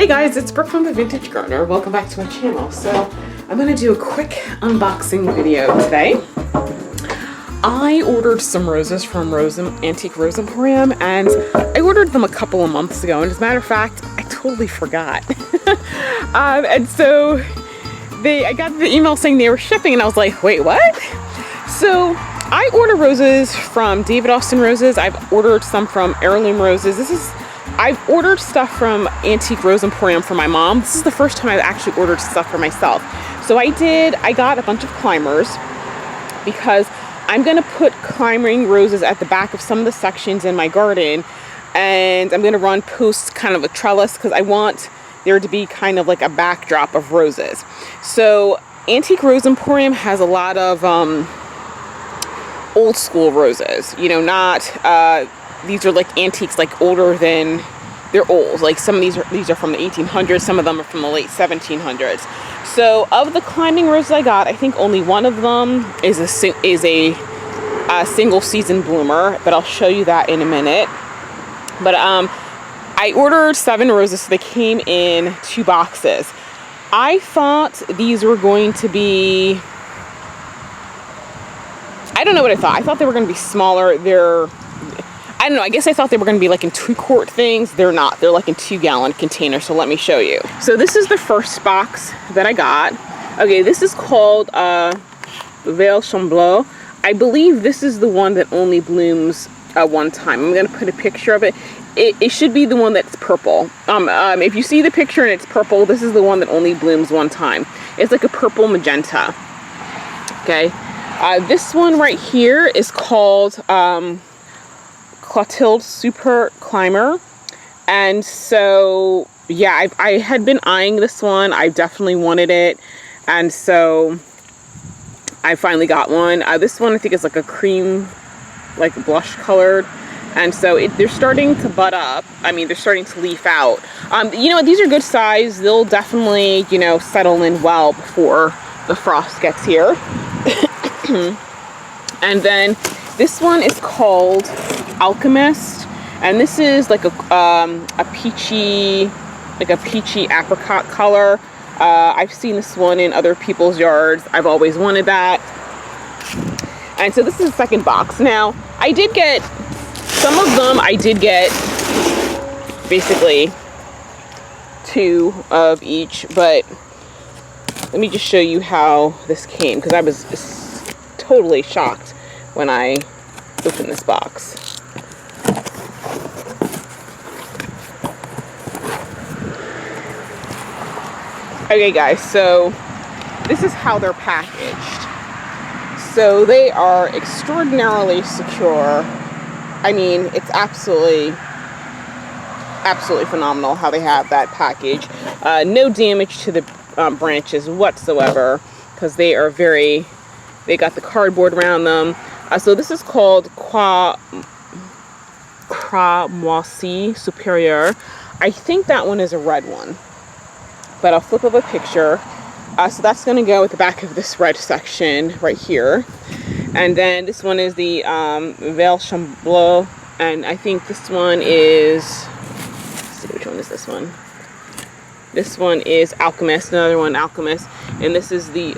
Hey guys, it's Brooke from the Vintage Gardener. Welcome back to my channel. So I'm going to do a quick unboxing video today. I ordered some roses from Antique Rose Emporium, and I ordered them a couple of months ago, and as a matter of fact, I totally forgot. And so I got the email saying they were shipping, and I was like, wait, what? So I order roses from David Austin Roses. I've ordered some from Heirloom Roses. I've ordered stuff from Antique Rose Emporium for my mom. This is the first time I've actually ordered stuff for myself. So I got a bunch of climbers because I'm gonna put climbing roses at the back of some of the sections in my garden, and I'm gonna run posts kind of a trellis because I want there to be kind of like a backdrop of roses. So Antique Rose Emporium has a lot of old school roses, you know, not these are like antiques, like older than, they're old. Like some of these are from the 1800s, some of them are from the late 1700s. So of the climbing roses I got, I think only one of them is a single season bloomer, but I'll show you that in a minute. But I ordered 7 roses, so they came in 2 boxes. I thought these were going to be, I don't know what I thought. I thought they were going to be smaller. I don't know, I guess I thought they were going to be like in 2-quart things. They're not. They're like in 2-gallon containers, so let me show you. So this is the first box that I got. Okay, this is called Veilchenblau. I believe this is the one that only blooms one time. I'm going to put a picture of it. It should be the one that's purple. If you see the picture and it's purple, this is the one that only blooms one time. It's like a purple magenta. Okay. This one right here is called Clotilde Soupert Climber, and so yeah, I had been eyeing this one. I definitely wanted it, and so I finally got one. This one I think is like a cream, like blush colored, and so they're starting to bud up. I mean, they're starting to leaf out. You know what, these are good size. They'll definitely, you know, settle in well before the frost gets here. And then this one is called Alchymist, and this is like a peachy apricot color. I've seen this one in other people's yards. I've always wanted that. And so this is the second box. Now I did get some of them. I did get basically 2 of each, but let me just show you how this came, because I was totally shocked when I opened this box. Okay guys, so this is how they're packaged. So they are extraordinarily secure. I mean, it's absolutely phenomenal how they have that package. No damage to the branches whatsoever, because they got the cardboard around them. So this is called Cramoisis Supérieur. I think that one is a red one, but I'll flip up a picture. So that's going to go at the back of this red section right here. And then this one is the Veilchenblau, and I think this one is, let's see, which one is this one? This one is Alchemist, another one Alchemist, and this is the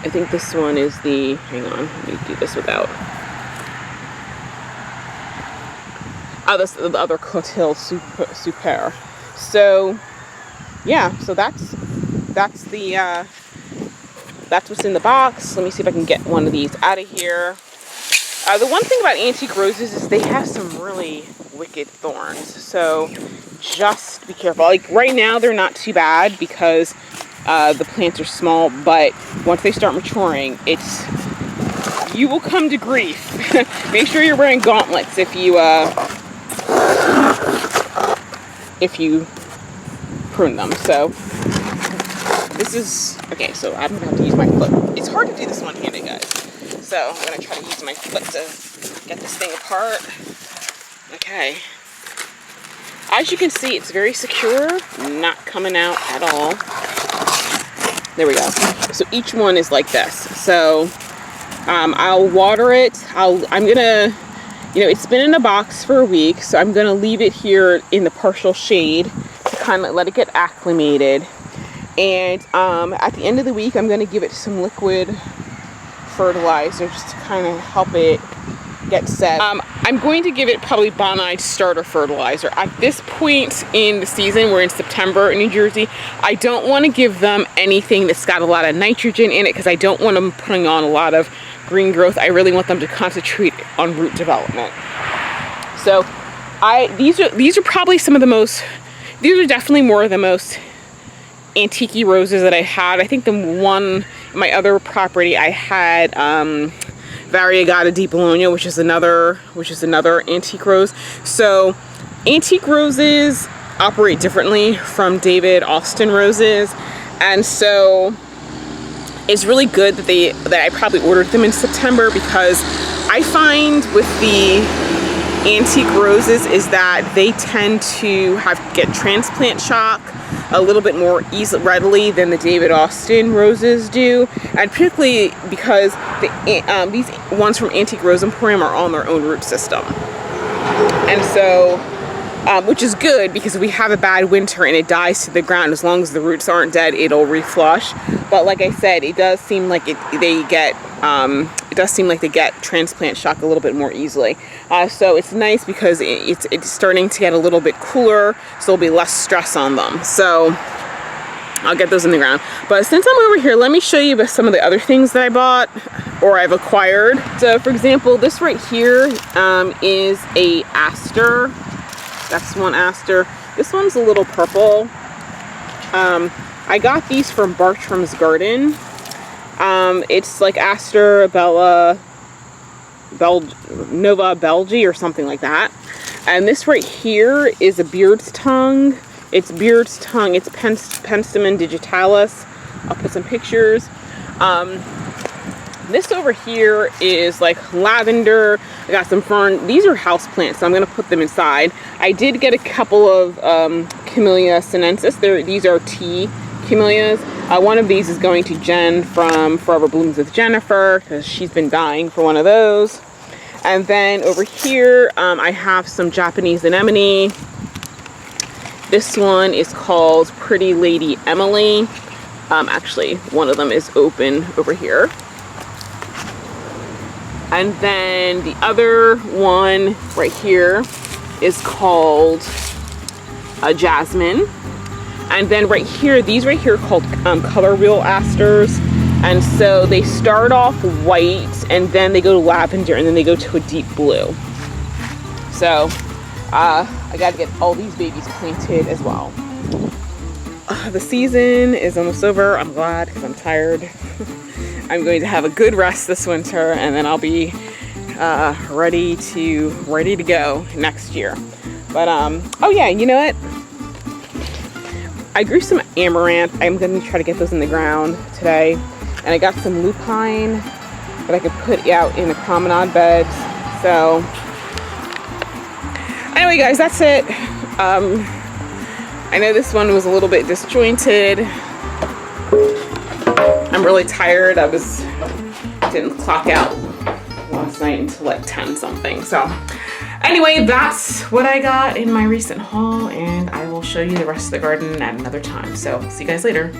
I think this one is the, hang on, let me do this without. Oh, this is the other Clotilde Soupert. So, yeah, so that's what's in the box. Let me see if I can get one of these out of here. The one thing about antique roses is they have some really wicked thorns. So just be careful. Like right now, they're not too bad because the plants are small, but once they start maturing, you will come to grief. Make sure you're wearing gauntlets if you prune them. So this is okay. So I'm gonna have to use my foot. It's hard to do this one-handed, guys. So I'm gonna try to use my foot to get this thing apart. Okay. As you can see, it's very secure, not coming out at all. There we go. So each one is like this. So I'll water it. I'm gonna you know, it's been in a box for a week, so I'm gonna leave it here in the partial shade to kind of let it get acclimated. And at the end of the week, I'm gonna give it some liquid fertilizer just to kind of help it get set. I'm going to give it probably Bonide starter fertilizer. At this point in the season, we're in September in New Jersey, I don't want to give them anything that's got a lot of nitrogen in it because I don't want them putting on a lot of green growth. I really want them to concentrate on root development. So these are probably some of the most, these are definitely more of the most antique roses that I had. I think the one, my other property, I had Variegata di Bologna, which is another antique rose. So antique roses operate differently from David Austin roses, and so it's really good that I probably ordered them in September, because I find with the antique roses is that they tend to get transplant shock a little bit more readily than the David Austin roses do, and particularly because these ones from Antique Rose Emporium are on their own root system, and so which is good because if we have a bad winter and it dies to the ground, as long as the roots aren't dead, it'll reflush. But like I said, it does seem like they get transplant shock a little bit more easily. So it's nice because it's starting to get a little bit cooler, so there'll be less stress on them. So I'll get those in the ground. But since I'm over here, let me show you some of the other things that I bought or I've acquired. So for example, this right here is a Aster. That's one Aster. This one's a little purple. I got these from Bartram's Garden. It's like Aster Novae-Belgii or something like that. And this right here is a beard's tongue. It's beard's tongue. It's Penstemon Digitalis. I'll put some pictures. This over here is like lavender. I got some fern. These are house plants, so I'm going to put them inside. I did get a couple of Camellia sinensis. These are tea camellias. One of these is going to Jen from Forever Blooms with Jennifer, because she's been dying for one of those. And then over here, I have some Japanese anemone. This one is called Pretty Lady Emily. Actually, one of them is open over here. And then the other one right here is called Jasmine. And then right here, these right here are called color wheel asters. And so they start off white and then they go to lavender and then they go to a deep blue. So I got to get all these babies planted as well. The season is almost over. I'm glad because I'm tired. I'm going to have a good rest this winter, and then I'll be ready to go next year. But oh yeah, you know what? I grew some amaranth. I'm going to try to get those in the ground today, and I got some lupine that I could put out in the promenade beds. So anyway, guys, that's it. I know this one was a little bit disjointed. I'm really tired. Didn't clock out last night until like 10 something. So anyway, that's what I got in my recent haul, and I will show you the rest of the garden at another time. So see you guys later.